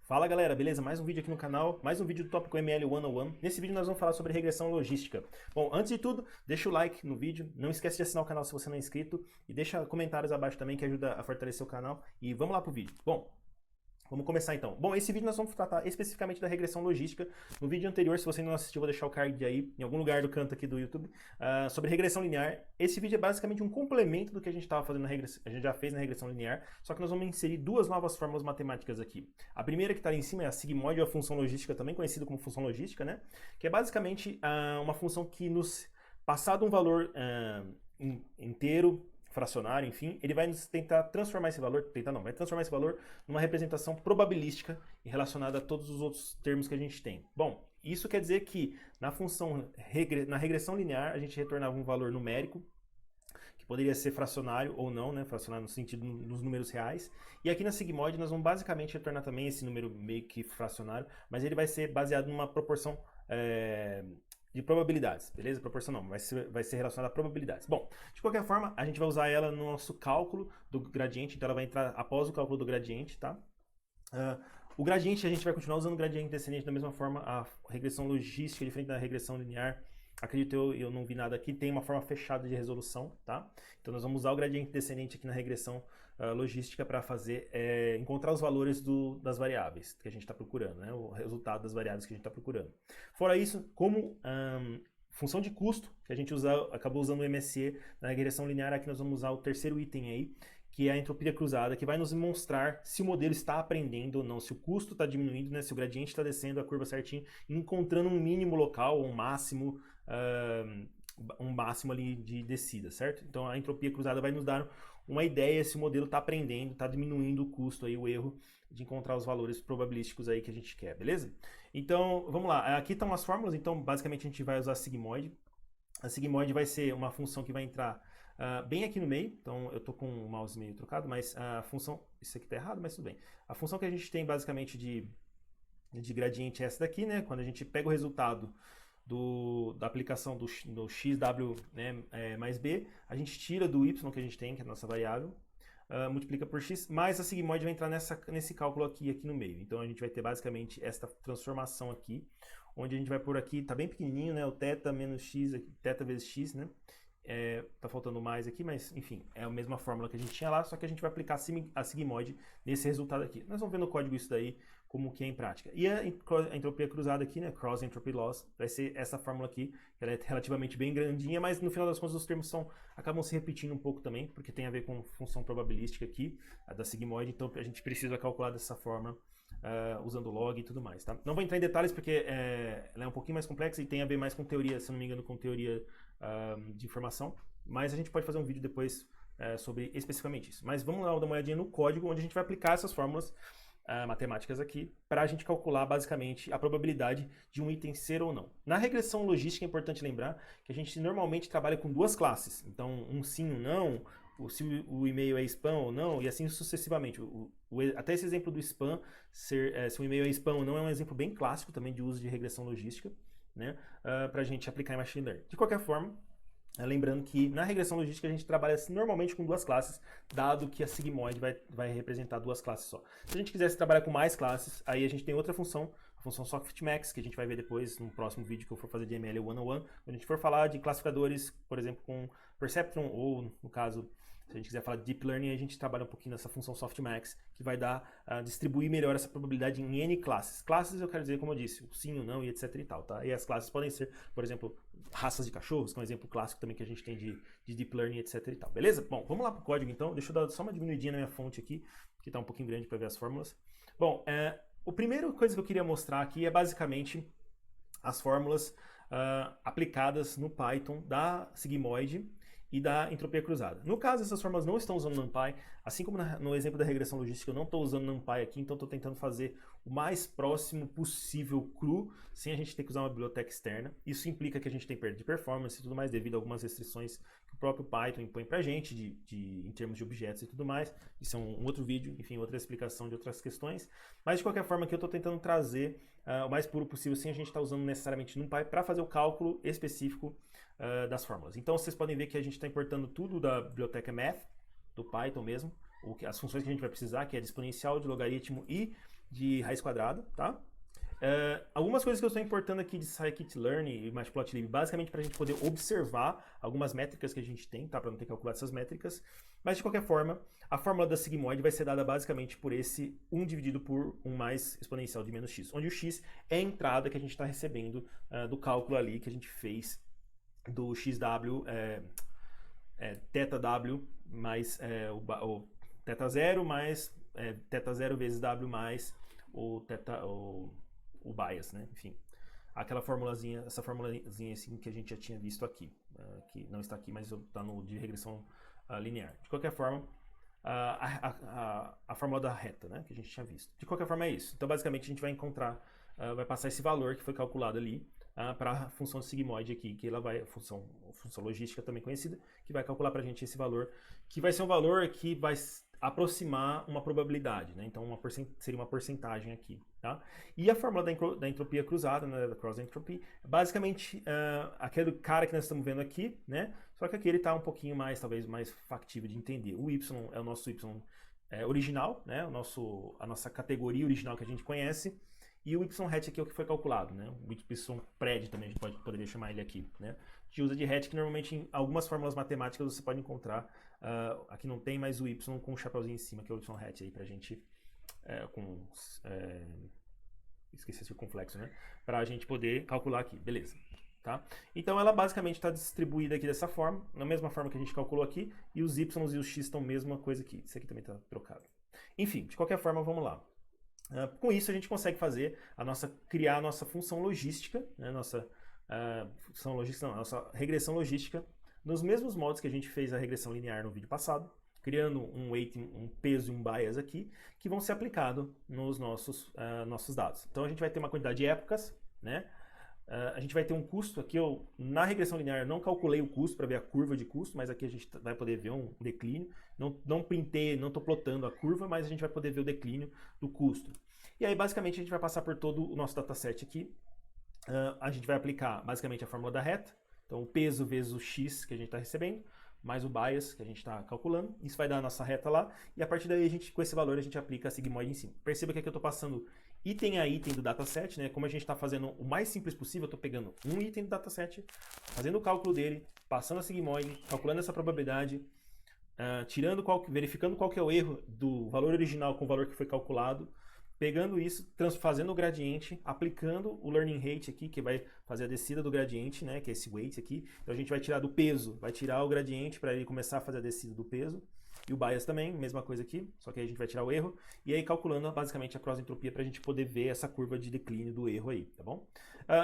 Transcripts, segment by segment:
Fala galera, beleza? Mais um vídeo aqui no canal, mais um vídeo do Tópico ML 101. Nesse vídeo nós vamos falar sobre regressão logística. Bom, antes de tudo, deixa o like no vídeo, não esquece de assinar o canal se você não é inscrito e deixa comentários abaixo também que ajuda a fortalecer o canal. E vamos lá pro vídeo. Bom, vamos começar então. Bom, esse vídeo nós vamos tratar especificamente da regressão logística. No vídeo anterior, se você ainda não assistiu, vou deixar o card aí, em algum lugar do canto aqui do YouTube, sobre regressão linear. Esse vídeo é basicamente um complemento do que a gente estava fazendo na regressão, a gente já fez na regressão linear, só que nós vamos inserir duas novas fórmulas matemáticas aqui. A primeira que está ali em cima é a sigmoide, ou a função logística, também conhecida como função logística, né? Que é basicamente uma função que nos, passado um valor inteiro, fracionário, enfim, ele vai tentar transformar esse valor, vai transformar esse valor numa representação probabilística e relacionada a todos os outros termos que a gente tem. Bom, isso quer dizer que na função, na regressão linear, a gente retornava um valor numérico, que poderia ser fracionário ou não, né? Fracionário no sentido dos números reais. E aqui na sigmoide nós vamos basicamente retornar também esse número meio que fracionário, mas ele vai ser baseado numa proporção de probabilidades, beleza? Proporção não, vai ser relacionada a probabilidades. Bom, de qualquer forma, a gente vai usar ela no nosso cálculo do gradiente, então ela vai entrar após o cálculo do gradiente, tá? O gradiente, a gente vai continuar usando o gradiente descendente da mesma forma, a regressão logística, diferente da regressão linear. Acredito eu não vi nada aqui, tem uma forma fechada de resolução, tá? Então nós vamos usar o gradiente descendente aqui na regressão logística para fazer, encontrar os valores das variáveis que a gente está procurando, né? O resultado das variáveis que a gente está procurando. Fora isso, como função de custo, que a gente acabou usando o MSE na regressão linear, aqui nós vamos usar o terceiro item aí, que é a entropia cruzada, que vai nos mostrar se o modelo está aprendendo ou não, se o custo está diminuindo, né, se o gradiente está descendo a curva certinho, encontrando um mínimo local ou um máximo ali de descida, certo? Então a entropia cruzada vai nos dar uma ideia se o modelo está aprendendo, está diminuindo o custo, aí, o erro de encontrar os valores probabilísticos aí que a gente quer, beleza? Então, vamos lá. Aqui estão as fórmulas, então basicamente a gente vai usar a sigmoide. A sigmoide vai ser uma função que vai entrar bem aqui no meio, então eu estou com o mouse meio trocado, mas a função, isso aqui está errado, mas tudo bem. A função que a gente tem basicamente de gradiente é essa daqui, né? Quando a gente pega o resultado da aplicação do xw, né, mais b, a gente tira do y que a gente tem, que é a nossa variável, multiplica por x, mas a sigmoide vai entrar nesse cálculo aqui no meio. Então a gente vai ter basicamente esta transformação aqui, onde a gente vai por aqui, tá bem pequenininho, né, o θ menos x, θ vezes x, né, tá faltando mais aqui, mas enfim, é a mesma fórmula que a gente tinha lá, só que a gente vai aplicar a sigmoide nesse resultado aqui. Nós vamos ver no código isso daí, como que é em prática. E a entropia cruzada aqui, né, cross entropy loss, vai ser essa fórmula aqui, que ela é relativamente bem grandinha, mas no final das contas os termos acabam se repetindo um pouco também, porque tem a ver com função probabilística aqui, a da sigmoide, então a gente precisa calcular dessa forma, usando log e tudo mais, tá? Não vou entrar em detalhes porque ela é um pouquinho mais complexa e tem a ver mais com teoria, se não me engano, com teoria de informação, mas a gente pode fazer um vídeo depois sobre especificamente isso. Mas vamos lá dar uma olhadinha no código, onde a gente vai aplicar essas fórmulas matemáticas aqui, para a gente calcular basicamente a probabilidade de um item ser ou não. Na regressão logística é importante lembrar que a gente normalmente trabalha com duas classes, então um sim, um não, se o e-mail é spam ou não, e assim sucessivamente. Até esse exemplo do spam, se o e-mail é spam ou não, é um exemplo bem clássico também de uso de regressão logística, né, para a gente aplicar em Machine Learning. De qualquer forma, lembrando que na regressão logística a gente trabalha normalmente com duas classes, dado que a sigmoide vai representar duas classes só. Se a gente quisesse trabalhar com mais classes, aí a gente tem outra função, a função softmax, que a gente vai ver depois no próximo vídeo que eu for fazer de ML 101, quando a gente for falar de classificadores, por exemplo, com Perceptron, ou no caso, se a gente quiser falar de Deep Learning, a gente trabalha um pouquinho nessa função softmax, que vai distribuir melhor essa probabilidade em N classes. Classes eu quero dizer, como eu disse, o sim, o não e etc e tal, tá? E as classes podem ser, por exemplo, raças de cachorros, que é um exemplo clássico também que a gente tem de Deep Learning, etc e tal. Beleza? Bom, vamos lá pro código então. Deixa eu dar só uma diminuidinha na minha fonte aqui, que tá um pouquinho grande para ver as fórmulas. Bom, a primeira coisa que eu queria mostrar aqui é basicamente as fórmulas aplicadas no Python da sigmoide e da entropia cruzada. No caso, essas fórmulas não estão usando NumPy, assim como no exemplo da regressão logística eu não estou usando NumPy aqui, então estou tentando fazer o mais próximo possível cru, sem a gente ter que usar uma biblioteca externa. Isso implica que a gente tem perda de performance e tudo mais, devido a algumas restrições que o próprio Python impõe para a gente, em termos de objetos e tudo mais. Isso é um outro vídeo, enfim, outra explicação de outras questões. Mas, de qualquer forma, aqui eu estou tentando trazer o mais puro possível, sem a gente estar usando necessariamente NumPy, para fazer o cálculo específico das fórmulas. Então, vocês podem ver que a gente está importando tudo da biblioteca Math, do Python mesmo, as funções que a gente vai precisar, que é de exponencial, de logaritmo e de raiz quadrada, tá? Algumas coisas que eu estou importando aqui de scikit-learn e matplotlib, basicamente para a gente poder observar algumas métricas que a gente tem, tá? Para não ter que calcular essas métricas. Mas de qualquer forma, a fórmula da sigmoide vai ser dada basicamente por esse 1 dividido por 1 mais exponencial de menos x, onde o x é a entrada que a gente está recebendo do cálculo ali que a gente fez do xw, θw mais o θ0 mais θ0 vezes w mais o bias, né? Enfim, aquela formulazinha, essa formulazinha assim que a gente já tinha visto aqui, que não está aqui, mas está no de regressão linear. De qualquer forma, a fórmula da reta, né? Que a gente tinha visto. De qualquer forma é isso. Então, basicamente, a gente vai encontrar, vai passar esse valor que foi calculado ali para a função sigmoide aqui, que ela vai, a função logística também conhecida, que vai calcular para a gente esse valor, que vai ser um valor que vai aproximar uma probabilidade, né? Então seria uma porcentagem aqui, tá? E a fórmula da entropia cruzada, né, da cross entropy, basicamente aquele cara que nós estamos vendo aqui, né? Só que aqui ele está um pouquinho mais, talvez, mais factível de entender. O y é o nosso y original, né? A nossa categoria original que a gente conhece. E o y-hat aqui é o que foi calculado, né? O y-pred também a gente poderia chamar ele aqui, né? A gente usa de hat que normalmente em algumas fórmulas matemáticas você pode encontrar. Aqui não tem mais o y com um chapeuzinho em cima, que é o y-hat aí pra gente, esqueci esse circunflexo, né? Pra gente poder calcular aqui, beleza. Tá? Então ela basicamente está distribuída aqui dessa forma, na mesma forma que a gente calculou aqui, e os y e os x estão a mesma coisa aqui. Isso aqui também está trocado. Enfim, de qualquer forma, vamos lá. Com isso a gente consegue fazer criar a nossa função logística, né? Nossa regressão logística, nos mesmos modos que a gente fez a regressão linear no vídeo passado, criando um weight, um peso e um bias aqui, que vão ser aplicados nos nossos dados. Então a gente vai ter uma quantidade de épocas, né? A gente vai ter um custo, aqui na regressão linear eu não calculei o custo para ver a curva de custo, mas aqui a gente vai poder ver um declínio. Não printei, não estou plotando a curva, mas a gente vai poder ver o declínio do custo. E aí basicamente a gente vai passar por todo o nosso dataset aqui. A gente vai aplicar basicamente a fórmula da reta, então o peso vezes o x que a gente está recebendo, mais o bias que a gente está calculando. Isso vai dar a nossa reta lá, e a partir daí com esse valor a gente aplica a sigmoide em cima. Perceba que aqui eu estou passando item a item do dataset, né? Como a gente está fazendo o mais simples possível, eu estou pegando um item do dataset, fazendo o cálculo dele, passando a sigmoide, calculando essa probabilidade, verificando qual que é o erro do valor original com o valor que foi calculado, pegando isso, fazendo o gradiente, aplicando o learning rate aqui, que vai fazer a descida do gradiente, né? Que é esse weight aqui. Então a gente vai tirar do peso, vai tirar o gradiente para ele começar a fazer a descida do peso. E o bias também, mesma coisa aqui, só que aí a gente vai tirar o erro. E aí calculando basicamente a cross entropia para a gente poder ver essa curva de declínio do erro aí, tá bom?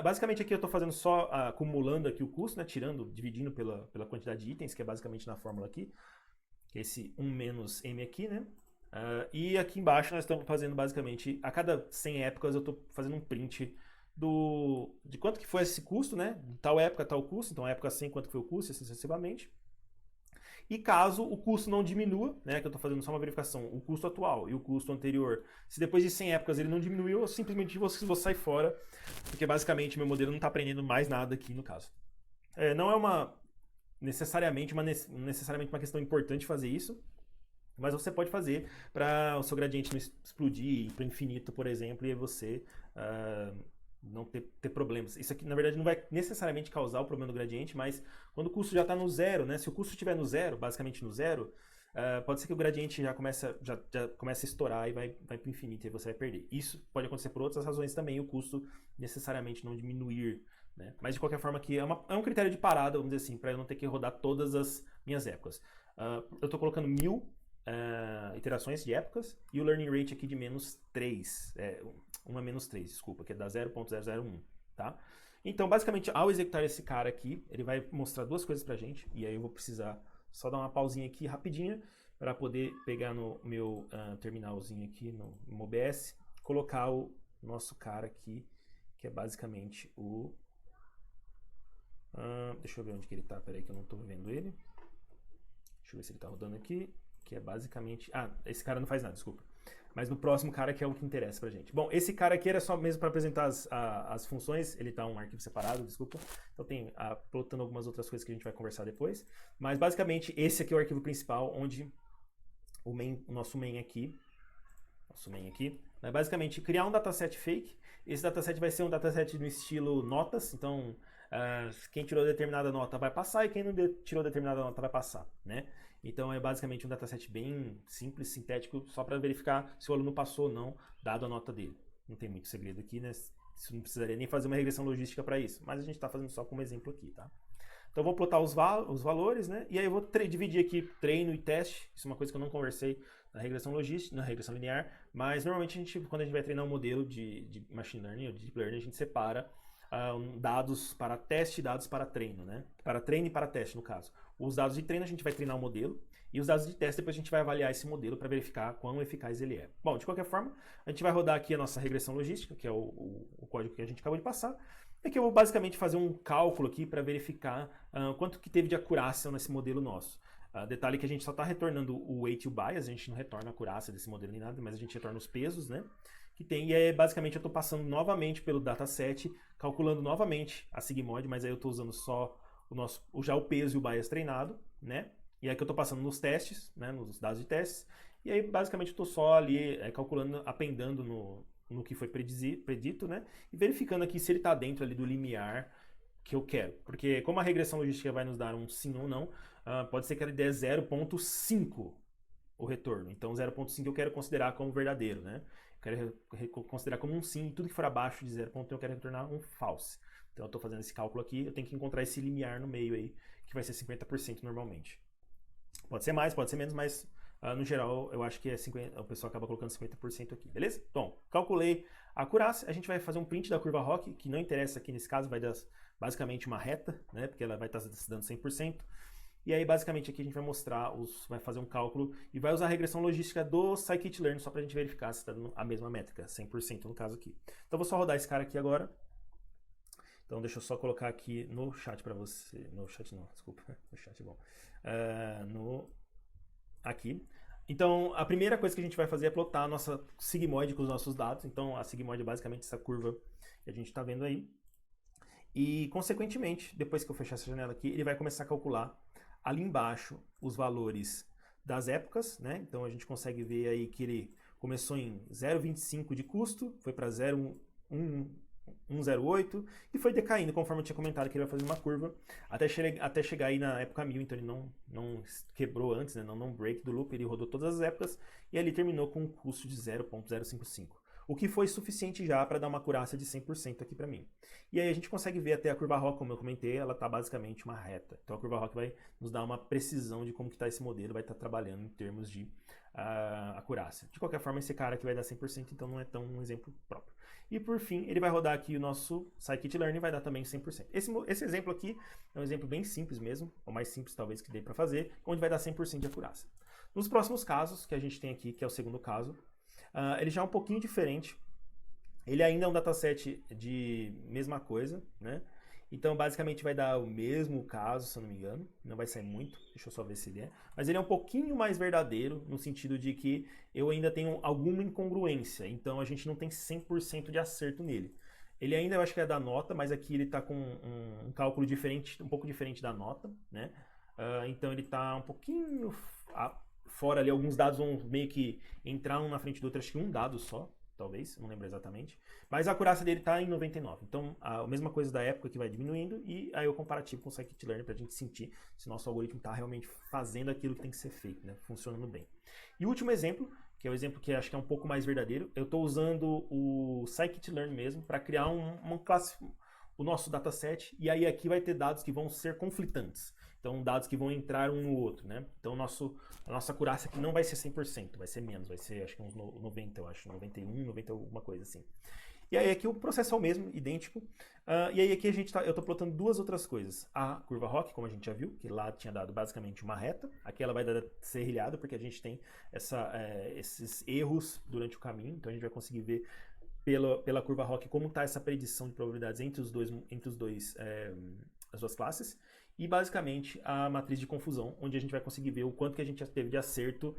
Basicamente aqui eu estou fazendo só acumulando aqui o custo, né? Dividindo pela quantidade de itens, que é basicamente na fórmula aqui. Que é esse 1 menos m aqui, né? E aqui embaixo nós estamos fazendo basicamente, a cada 100 épocas eu estou fazendo um print de quanto que foi esse custo, né? De tal época, tal custo. Então a época 100, quanto que foi o custo, assim sucessivamente. E caso o custo não diminua, né, que eu estou fazendo só uma verificação, o custo atual e o custo anterior, se depois de 100 épocas ele não diminuiu, eu simplesmente vou sair fora, porque basicamente meu modelo não está aprendendo mais nada aqui no caso. Não é necessariamente uma questão importante fazer isso, mas você pode fazer para o seu gradiente não explodir para o infinito, por exemplo, e você não ter problemas. Isso aqui, na verdade, não vai necessariamente causar o problema do gradiente, mas quando o custo já está no zero, né? Se o custo estiver no zero, basicamente no zero, pode ser que o gradiente já comece a estourar e vai para o infinito e você vai perder. Isso pode acontecer por outras razões também, o custo necessariamente não diminuir, né? Mas de qualquer forma aqui é um critério de parada, vamos dizer assim, para eu não ter que rodar todas as minhas épocas. Eu estou colocando 1000 iterações de épocas e o learning rate aqui de menos 3, 1 a menos 3, desculpa, que é da 0.001, tá? Então, basicamente, ao executar esse cara aqui, ele vai mostrar duas coisas pra gente, e aí eu vou precisar só dar uma pausinha aqui rapidinha para poder pegar no meu terminalzinho aqui no OBS, colocar o nosso cara aqui, que é basicamente o... deixa eu ver onde que ele tá, peraí que eu não tô vendo ele. Deixa eu ver se ele tá rodando aqui, que é basicamente... esse cara não faz nada, desculpa. Mas no próximo cara que é o que interessa pra gente. Bom, esse cara aqui era só mesmo para apresentar as funções, ele tá um arquivo separado, desculpa. Então tem plotando algumas outras coisas que a gente vai conversar depois. Mas basicamente esse aqui é o arquivo principal, onde o nosso main aqui, nosso main aqui, vai basicamente criar um dataset fake. Esse dataset vai ser um dataset no estilo notas, então quem tirou determinada nota vai passar e quem não tirou determinada nota vai passar, né? Então é basicamente um dataset bem simples, sintético, só para verificar se o aluno passou ou não, dado a nota dele. Não tem muito segredo aqui, né? Isso não precisaria nem fazer uma regressão logística para isso, mas a gente está fazendo só como exemplo aqui, tá? Então eu vou plotar os valores, né? E aí eu vou dividir aqui treino e teste. Isso é uma coisa que eu não conversei na regressão logística, na regressão linear, mas normalmente quando a gente vai treinar um modelo de machine learning ou de deep learning, a gente separa dados para teste e dados para treino, né? Para treino e para teste, no caso. Os dados de treino a gente vai treinar o modelo e os dados de teste depois a gente vai avaliar esse modelo para verificar quão eficaz ele é. Bom, de qualquer forma, a gente vai rodar aqui a nossa regressão logística, que é o código que a gente acabou de passar. E aqui eu vou basicamente fazer um cálculo aqui para verificar quanto que teve de acurácia nesse modelo nosso. Detalhe que a gente só está retornando o weight e o bias, a gente não retorna a acurácia desse modelo nem nada, mas a gente retorna os pesos, né? Que tem, e aí basicamente eu estou passando novamente pelo dataset, calculando novamente a sigmoide, mas aí eu estou usando só já o peso e o bias treinado, né? E aí que eu estou passando nos testes, né? Nos dados de testes, e aí basicamente eu estou só ali calculando, appendando no que foi predito, né? E verificando aqui se ele está dentro ali do limiar que eu quero. Porque como a regressão logística vai nos dar um sim ou não, pode ser que ele dê 0,5 o retorno. Então 0,5 eu quero considerar como verdadeiro, né? Eu quero considerar como um sim, e tudo que for abaixo de 0,1 eu quero retornar um false. Então eu estou fazendo esse cálculo aqui, eu tenho que encontrar esse limiar no meio aí, que vai ser 50% normalmente. Pode ser mais, pode ser menos, mas no geral eu acho que é 50, o pessoal acaba colocando 50% aqui, beleza? Então, calculei a acurácia, a gente vai fazer um print da curva ROC, que não interessa aqui nesse caso, vai dar basicamente uma reta, né? Porque ela vai estar dando 100%. E aí, basicamente, aqui a gente vai mostrar, vai fazer um cálculo e vai usar a regressão logística do scikit-learn só para a gente verificar se está dando a mesma métrica, 100% no caso aqui. Então, eu vou só rodar esse cara aqui agora. Então, deixa eu só colocar aqui no chat para você. No chat não, desculpa. No chat é bom. Aqui. Então, a primeira coisa que a gente vai fazer é plotar a nossa sigmoide com os nossos dados. Então, a sigmoide é basicamente essa curva que a gente está vendo aí. E, consequentemente, depois que eu fechar essa janela aqui, ele vai começar a calcular ali embaixo os valores das épocas, né? Então a gente consegue ver aí que ele começou em 0,25 de custo, foi para 0,108 e foi decaindo, conforme eu tinha comentado que ele vai fazer uma curva, até chegar aí na época 1000, então ele não quebrou antes, né? Não break do loop, ele rodou todas as épocas e ali terminou com um custo de 0,055. O que foi suficiente já para dar uma acurácia de 100% aqui para mim. E aí a gente consegue ver até a curva ROC, como eu comentei, ela está basicamente uma reta. Então a curva ROC vai nos dar uma precisão de como que está esse modelo, vai estar trabalhando em termos de acurácia. De qualquer forma, esse cara aqui vai dar 100%, então não é tão um exemplo próprio. E por fim, ele vai rodar aqui o nosso scikit-learn e vai dar também 100%. Esse exemplo aqui é um exemplo bem simples mesmo, o mais simples talvez que dê para fazer, onde vai dar 100% de acurácia. Nos próximos casos que a gente tem aqui, que é o segundo caso, ele já é um pouquinho diferente. Ele ainda é um dataset de mesma coisa, né? Então, basicamente, vai dar o mesmo caso, se eu não me engano. Não vai sair muito, deixa eu só ver se ele é. Mas ele é um pouquinho mais verdadeiro, no sentido de que eu ainda tenho alguma incongruência. Então, a gente não tem 100% de acerto nele. Ele ainda, eu acho que é da nota, mas aqui ele está com um cálculo diferente, um pouco diferente da nota, né? Então, ele está um pouquinho fora ali, alguns dados vão meio que entrar um na frente do outro, acho que um dado só, talvez, não lembro exatamente. Mas a acurácia dele está em 99. Então, a mesma coisa da época que vai diminuindo e aí o comparativo com o scikit-learn para a gente sentir se nosso algoritmo está realmente fazendo aquilo que tem que ser feito, né? Funcionando bem. E o último exemplo, que é o exemplo que acho que é um pouco mais verdadeiro, eu estou usando o scikit-learn mesmo para criar o nosso dataset, e aí aqui vai ter dados que vão ser conflitantes. Então, dados que vão entrar um no outro, né? Então, a nossa acurácia aqui não vai ser 100%, vai ser menos, vai ser acho que uns 90, eu acho, 91, 90 alguma coisa assim. E aí aqui o processo é o mesmo, idêntico. E aí aqui eu estou plotando duas outras coisas. A curva ROC, como a gente já viu, que lá tinha dado basicamente uma reta. Aqui ela vai dar serrilhada, porque a gente tem esses erros durante o caminho. Então, a gente vai conseguir ver pela curva ROC como está essa predição de probabilidades entre as duas classes. E basicamente a matriz de confusão, onde a gente vai conseguir ver o quanto que a gente teve de acerto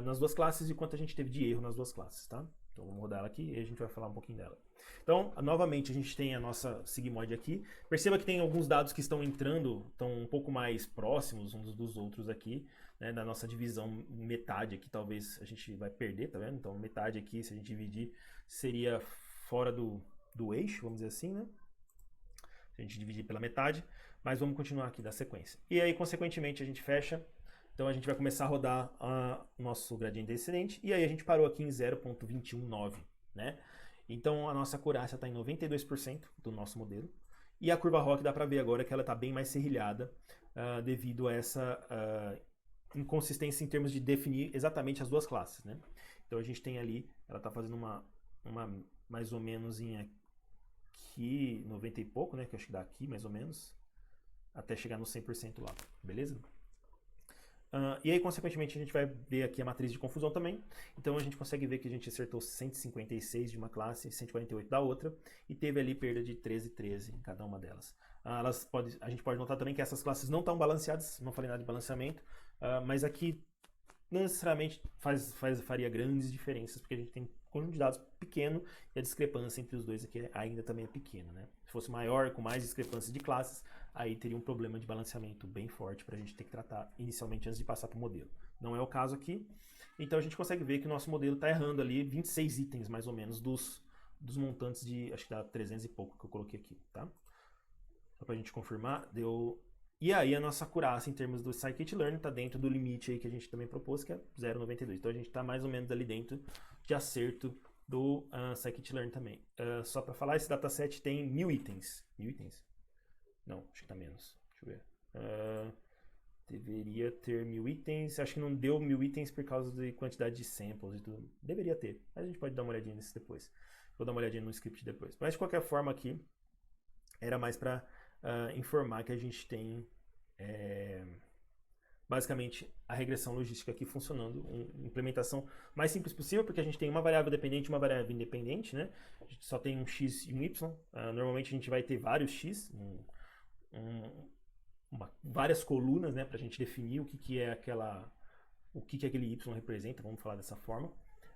nas duas classes e o quanto a gente teve de erro nas duas classes, tá? Então vamos rodar ela aqui e a gente vai falar um pouquinho dela. Então, novamente, a gente tem a nossa sigmoide aqui. Perceba que tem alguns dados que estão entrando, estão um pouco mais próximos uns dos outros aqui, né, da nossa divisão metade aqui, talvez a gente vai perder, tá vendo? Então, metade aqui, se a gente dividir, seria fora do eixo, vamos dizer assim, né? Se a gente dividir pela metade, mas vamos continuar aqui da sequência. E aí, consequentemente, a gente fecha. Então, a gente vai começar a rodar o nosso gradiente descendente, e aí a gente parou aqui em 0,219, né? Então, a nossa acurácia está em 92% do nosso modelo. E a curva ROC dá para ver agora que ela está bem mais serrilhada devido a essa inconsistência em termos de definir exatamente as duas classes, né? Então, a gente tem ali, ela está fazendo uma mais ou menos em aqui, 90 e pouco, né? Que eu acho que dá aqui, mais ou menos, até chegar no 100% lá, beleza? E aí, consequentemente, a gente vai ver aqui a matriz de confusão também. Então, a gente consegue ver que a gente acertou 156 de uma classe e 148 da outra. E teve ali perda de 13 em cada uma delas. A gente pode notar também que essas classes não estão balanceadas. Não falei nada de balanceamento. Mas aqui, não necessariamente faria grandes diferenças. Porque a gente tem um conjunto de dados pequeno. E a discrepância entre os dois aqui ainda também é pequena, né? Se fosse maior, com mais discrepância de classes, aí teria um problema de balanceamento bem forte para a gente ter que tratar inicialmente antes de passar para o modelo. Não é o caso aqui. Então a gente consegue ver que o nosso modelo está errando ali 26 itens, mais ou menos, dos montantes de, acho que dá 300 e pouco que eu coloquei aqui, tá? Só para a gente confirmar, deu... E aí a nossa acurácia em termos do scikit-learn está dentro do limite aí que a gente também propôs, que é 0,92. Então a gente está mais ou menos ali dentro de acerto do scikit-learn também. Só para falar, esse dataset tem 1000 itens. 1000 itens? Não, acho que tá menos. Deixa eu ver. Deveria ter 1000 itens. Acho que não deu 1000 itens por causa da quantidade de samples e tudo. Deveria ter. Mas a gente pode dar uma olhadinha nisso depois. Vou dar uma olhadinha no script depois. Mas de qualquer forma aqui, era mais para informar que a gente tem basicamente a regressão logística aqui funcionando. Uma implementação mais simples possível, porque a gente tem uma variável dependente e uma variável independente, né? A gente só tem um x e um y. Normalmente a gente vai ter vários x, várias colunas, né, para a gente definir o que aquele y representa, vamos falar dessa forma.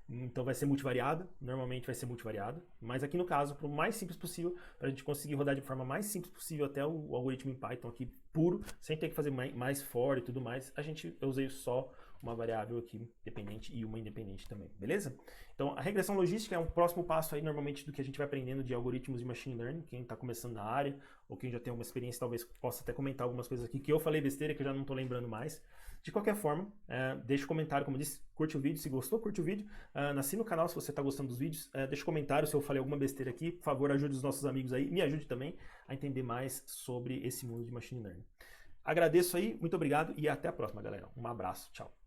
Então vai ser multivariada, normalmente vai ser multivariada, mas aqui no caso, para o mais simples possível, para a gente conseguir rodar de forma mais simples possível até o algoritmo em Python aqui puro, sem ter que fazer mais for e tudo mais, eu usei só uma variável aqui dependente e uma independente também, beleza? Então a regressão logística é um próximo passo aí normalmente do que a gente vai aprendendo de algoritmos de machine learning. Quem está começando na área ou quem já tem uma experiência talvez possa até comentar algumas coisas aqui que eu falei besteira que eu já não estou lembrando mais. De qualquer forma, deixa um comentário, como eu disse, curte o vídeo, se gostou, curte o vídeo, assina o canal se você está gostando dos vídeos, deixa um comentário se eu falei alguma besteira aqui, por favor ajude os nossos amigos aí, me ajude também a entender mais sobre esse mundo de machine learning. Agradeço aí, muito obrigado e até a próxima, galera. Um abraço, tchau.